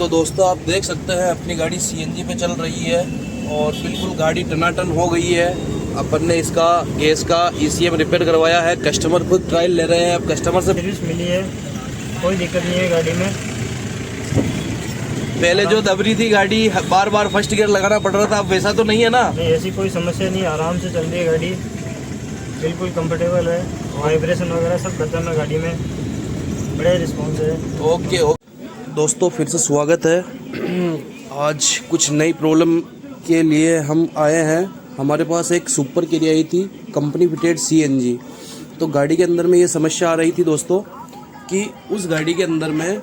तो दोस्तों आप देख सकते हैं अपनी गाड़ी सीएनजी पे चल रही है और बिल्कुल गाड़ी टनाटन हो गई है। अपन ने इसका गैस का ईसीएम रिपेयर करवाया है। कस्टमर खुद ट्रायल ले रहे हैं। अब कस्टमर से सर्विस मिली है, कोई दिक्कत नहीं है गाड़ी में। पहले जो दब रही थी गाड़ी, बार बार फर्स्ट गियर लगाना पड़ रहा था, अब वैसा तो नहीं है ना? नहीं, ऐसी कोई समस्या नहीं, आराम से चल रही है गाड़ी, बिल्कुल कंफर्टेबल है। वाइब्रेशन वगैरह सब खत्म है गाड़ी में, बड़े रिस्पॉन्स है। ओके दोस्तों फिर से स्वागत है। आज कुछ नई प्रॉब्लम के लिए हम आए हैं। हमारे पास एक सुपर कैरी आई थी कंपनी फिटेड सीएनजी। तो गाड़ी के अंदर में ये समस्या आ रही थी दोस्तों कि उस गाड़ी के अंदर में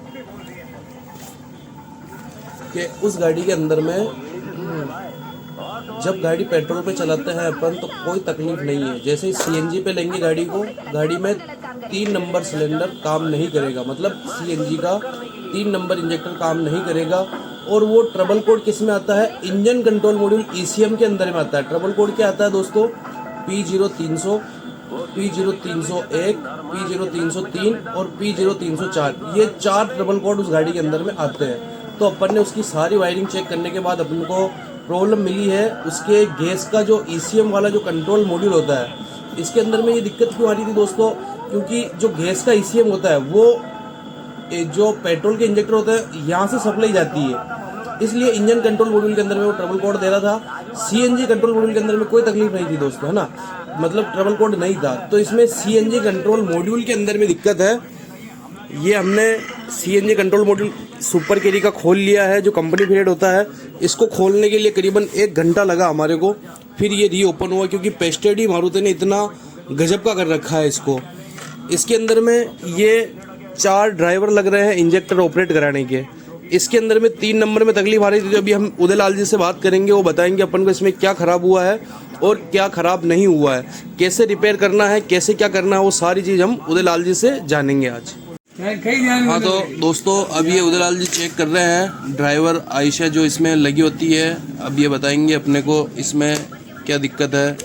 जब गाड़ी पेट्रोल पे चलाते हैं अपन तो कोई तकलीफ नहीं है। जैसे ही सीएनजी पे लेंगे गाड़ी को, गाड़ी में 3 नंबर सिलेंडर काम नहीं करेगा, मतलब सीएनजी का 3 नंबर इंजेक्टर काम नहीं करेगा। और वो ट्रबल कोड किस में आता है? इंजन कंट्रोल मॉड्यूल ईसीएम के अंदर में आता है। ट्रबल कोड क्या आता है दोस्तों? P0300, P0301, P0303 और P0304। ये 4 ट्रबल कोड उस गाड़ी के अंदर में आते हैं। तो अपन ने उसकी सारी वायरिंग चेक करने के बाद अपन को प्रॉब्लम मिली है उसके गैस का जो ईसीएम वाला जो कंट्रोल मॉड्यूल होता है, इसके अंदर में ये दिक्कत क्यों आ रही थी दोस्तों? क्योंकि जो गैस का ईसीएम होता है वो जो पेट्रोल के इंजेक्टर होता है यहाँ से सप्लाई जाती है, इसलिए इंजन कंट्रोल मॉड्यूल के अंदर में वो ट्रबल कोड दे रहा था। सीएनजी कंट्रोल मॉड्यूल के अंदर में कोई तकलीफ नहीं थी दोस्तों, है ना, मतलब ट्रबल कोड नहीं था। तो इसमें सीएनजी कंट्रोल मॉड्यूल के अंदर में दिक्कत है। ये हमने CNG control module super carry का खोल लिया है, जो कंपनी फिटेड होता है। इसको खोलने के लिए करीबन 1 घंटा लगा हमारे को, फिर ये रीओपन हुआ क्योंकि पेस्टेड ही मारुति ने इतना गजब का कर रखा है इसको। इसके अंदर में ये 4 ड्राइवर लग रहे हैं इंजेक्टर ऑपरेट कराने के। इसके अंदर में 3 नंबर में तकलीफ आ रही थी। जो अभी हम उदयलाल जी से बात करेंगे, वो बताएंगे अपन को इसमें क्या ख़राब हुआ है और क्या ख़राब नहीं हुआ है, कैसे रिपेयर करना है, कैसे क्या करना है, वो सारी चीज़ हम उदयलाल जी से जानेंगे आज। हाँ तो दोस्तों अब ये उदयलाल जी चेक कर रहे हैं ड्राइवर आयशा जो इसमें लगी होती है। अब ये बताएंगे अपने को इसमें क्या दिक्कत है।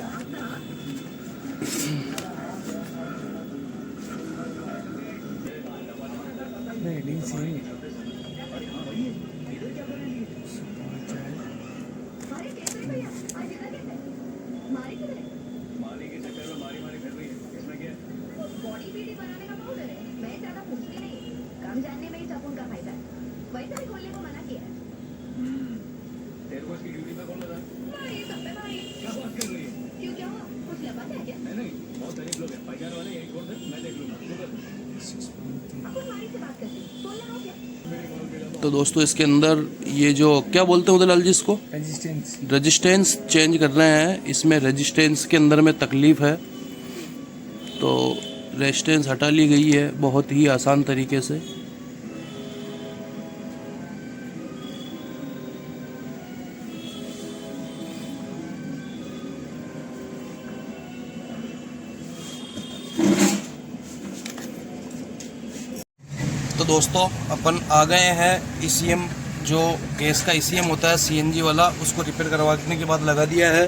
तो दोस्तों इसके अंदर ये जो क्या बोलते हैं उदयलाल जी, इसको रेजिस्टेंस चेंज कर रहे हैं। इसमें रेजिस्टेंस के अंदर में तकलीफ है, तो रेजिस्टेंस हटा ली गई है बहुत ही आसान तरीके से। तो दोस्तों अपन आ गए हैं ईसीएम, जो गैस का ईसीएम होता है सीएनजी वाला, उसको रिपेयर करवाने के बाद लगा दिया है।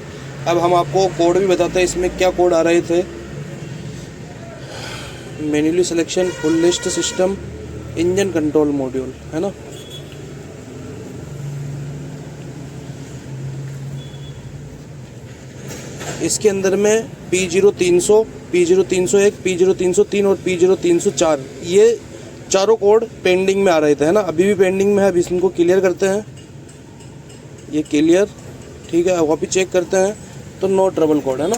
अब हम आपको कोड भी बताते हैं इसमें क्या कोड आ रहे थे। Manually selection, full list system, engine control module, है ना। इसके अंदर में P0300, P0301, P0303 और P0304 ये चारों कोड पेंडिंग में आ रहे थे, है ना, अभी भी पेंडिंग में है। अभी इनको क्लियर करते हैं, ये क्लियर, ठीक है। वापस चेक करते हैं तो नो ट्रबल कोड, है ना।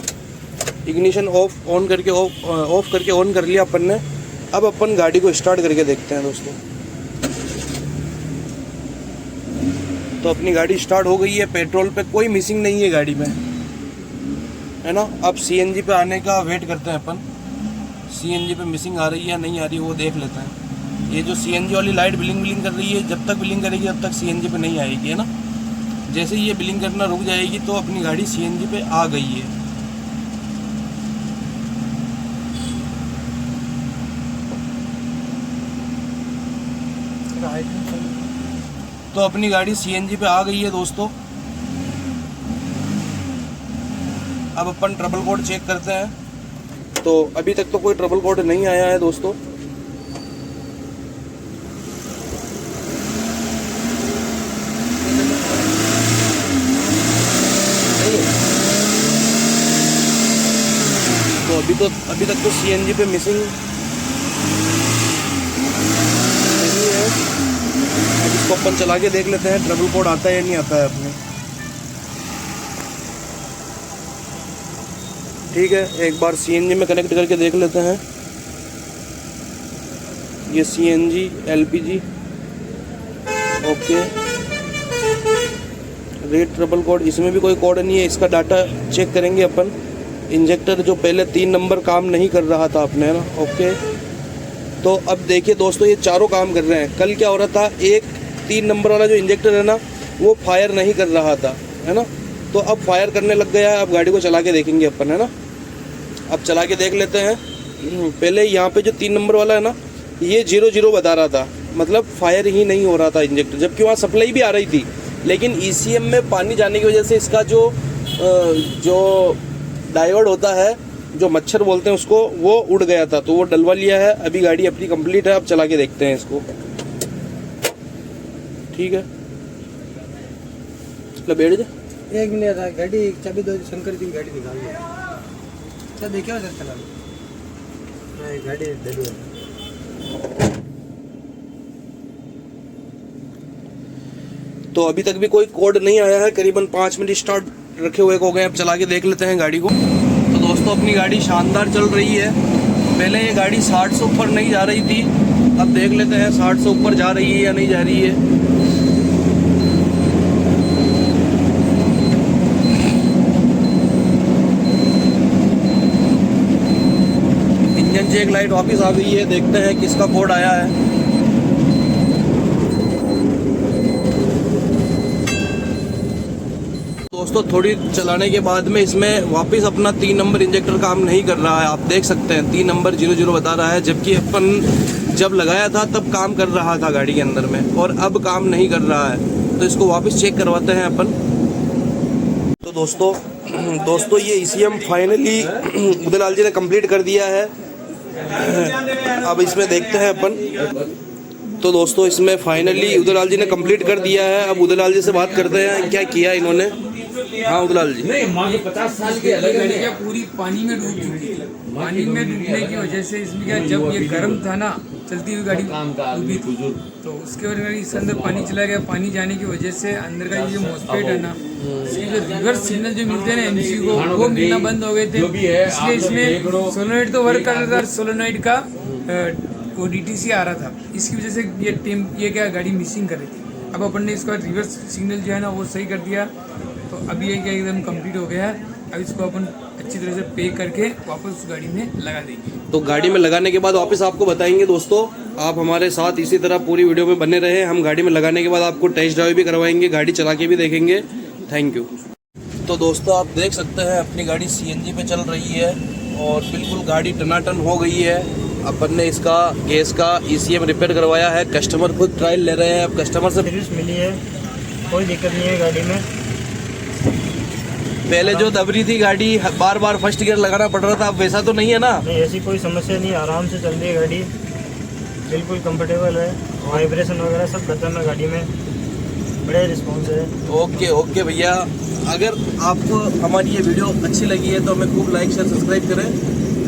इग्निशन ऑन करके ऑफ करके ऑन कर लिया अपन ने। अब अपन गाड़ी को स्टार्ट करके देखते हैं दोस्तों। तो अपनी गाड़ी स्टार्ट हो गई है, पेट्रोल पे कोई मिसिंग नहीं है गाड़ी में, है ना। अब सीएनजी पे आने का वेट करते हैं अपन। सीएनजी पे मिसिंग आ रही है नहीं आ रही वो देख लेते हैं। ये जो सीएनजी वाली लाइट बिलिंग कर रही है, जब तक बिलिंग करेगी तब तक सीएनजी पे नहीं आएगी, है ना। जैसे ही ये बिलिंग करना रुक जाएगी तो अपनी गाड़ी सीएनजी पे आ गई है। तो अपनी गाड़ी सीएनजी पे आ गई है दोस्तों। अब अपन ट्रबल कोड चेक करते हैं। तो अभी तक तो कोई ट्रबल कोड नहीं आया है दोस्तों। अभी तक तो CNG पे मिसिंग नहीं है। अब इसको अपन चला के देख लेते हैं ट्रबल कोड आता है या नहीं आता है अपने। ठीक है, एक बार CNG में कनेक्ट करके देख लेते हैं। ये CNG LPG okay. Red trouble code, इसमें भी कोई कोड नहीं है। इसका डाटा चेक करेंगे अपन। इंजेक्टर जो पहले 3 नंबर काम नहीं कर रहा था अपने, है ना, ओके। तो अब देखिए दोस्तों, ये चारों काम कर रहे हैं। कल क्या हो रहा था, एक 3 नंबर वाला जो इंजेक्टर है ना, वो फायर नहीं कर रहा था, है ना। तो अब फायर करने लग गया है। अब गाड़ी को चला के देखेंगे अपन, है ना। अब चला के देख लेते हैं। पहले यहाँ पे जो 3 नंबर वाला है ना, ये 0-0 बता रहा था, मतलब फायर ही नहीं हो रहा था इंजेक्टर, जबकि वहाँ सप्लाई भी आ रही थी। लेकिन ECM में पानी जाने की वजह से इसका जो डायोड होता है, जो मच्छर बोलते हैं उसको, वो उड़ गया था, तो वो डलवा लिया है। अभी गाड़ी अपनी कंप्लीट है। अब चला के देखते हैं इसको। ठीक है, बैठ जा। 1 मिनट गाड़ी चाबी दो, शंकर की गाड़ी निकाल लो। क्या देखिए सर, चला गाड़ी डली है। तो अभी तक भी कोई कोड नहीं आया है। करीबन 5 मिनट स्टार्ट रखे हुए हो गए। अब चला के देख लेते हैं गाड़ी को। तो दोस्तों, अपनी गाड़ी शानदार चल रही है। पहले ये गाड़ी 60 से ऊपर नहीं जा रही थी। अब देख लेते हैं 60 से ऊपर जा रही है या नहीं जा रही है। इंजन चेक लाइट वापस आ गई है। देखते हैं किसका कोड आया है। दोस्तों, थोड़ी चलाने के बाद में इसमें वापस अपना 3 नंबर इंजेक्टर काम नहीं कर रहा है। आप देख सकते हैं 3 नंबर 0-0 बता रहा है, जबकि अपन जब लगाया था तब काम कर रहा था गाड़ी के अंदर में, और अब काम नहीं कर रहा है। तो इसको वापस चेक करवाते हैं अपन। तो दोस्तों ये ECM फाइनली उदयलाल जी ने कंप्लीट कर दिया है। अब इसमें देखते हैं अपन। तो दोस्तों, इसमें फाइनली उदयलाल जी ने कंप्लीट कर दिया है। अब उदयलाल जी से बात करते हैं क्या किया इन्होंने। हाँ उदयलाल जी। नहीं, 50 साल की अलग गाड़ियाँ पूरी पानी में डूब चुकी थी। पानी में डूबने की वजह से इसमें क्या, जब ये गर्म था ना, चलती हुई गाड़ी डूबी थी, तो उसके वजह से इसके अंदर पानी चला गया। पानी जाने की वजह से अंदर का ये जो मॉस्फेट है ना, इसके जो रिवर्स सिग्नल जो मिलते हैं ना MC को, वो मिलना बंद हो गए थे। इसलिए इसमें सोलोनाइट तो वर्क कर रहा था, सोलोनाइट का वो DTC आ रहा था। इसकी वजह से ये क्या गाड़ी मिसिंग कर रही थी। अब अपन ने इसका रिवर्स सिग्नल जो है ना, वो सही कर दिया। तो अभी ये क्या एकदम कंप्लीट हो गया है। अब इसको अपन अच्छी तरह से पैक करके वापस उस गाड़ी में लगा देंगे। तो गाड़ी में लगाने के बाद वापस आपको बताएंगे। दोस्तों, आप हमारे साथ इसी तरह पूरी वीडियो में बने रहे। हम गाड़ी में लगाने के बाद आपको टेस्ट ड्राइव भी करवाएंगे, गाड़ी चला के भी देखेंगे। Thank you. तो दोस्तों, आप देख सकते हैं अपनी गाड़ी CNG पे चल रही है और बिल्कुल गाड़ी टनाटन हो गई है। अपन ने इसका गैस का ECM रिपेयर करवाया है। कस्टमर खुद ट्रायल ले रहे हैं। अब कस्टमर से सर्विस मिली है, कोई दिक्कत नहीं है गाड़ी में। पहले जो दब रही थी गाड़ी, बार बार फर्स्ट गियर लगाना पड़ रहा था, अब वैसा तो नहीं है ना। नहीं, ऐसी कोई समस्या नहीं, आराम से चल रही है गाड़ी, बिल्कुल कंफर्टेबल है। वाइब्रेशन वगैरह सब खत्म है गाड़ी में, बड़े रिस्पॉन्स है। ओके भैया, अगर आपको हमारी ये वीडियो अच्छी लगी है तो हमें खूब लाइक शेयर सब्सक्राइब करें।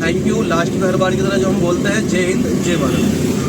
Thank you. लास्ट में हर बार की तरह जो हम बोलते हैं, जय हिंद जय भारत।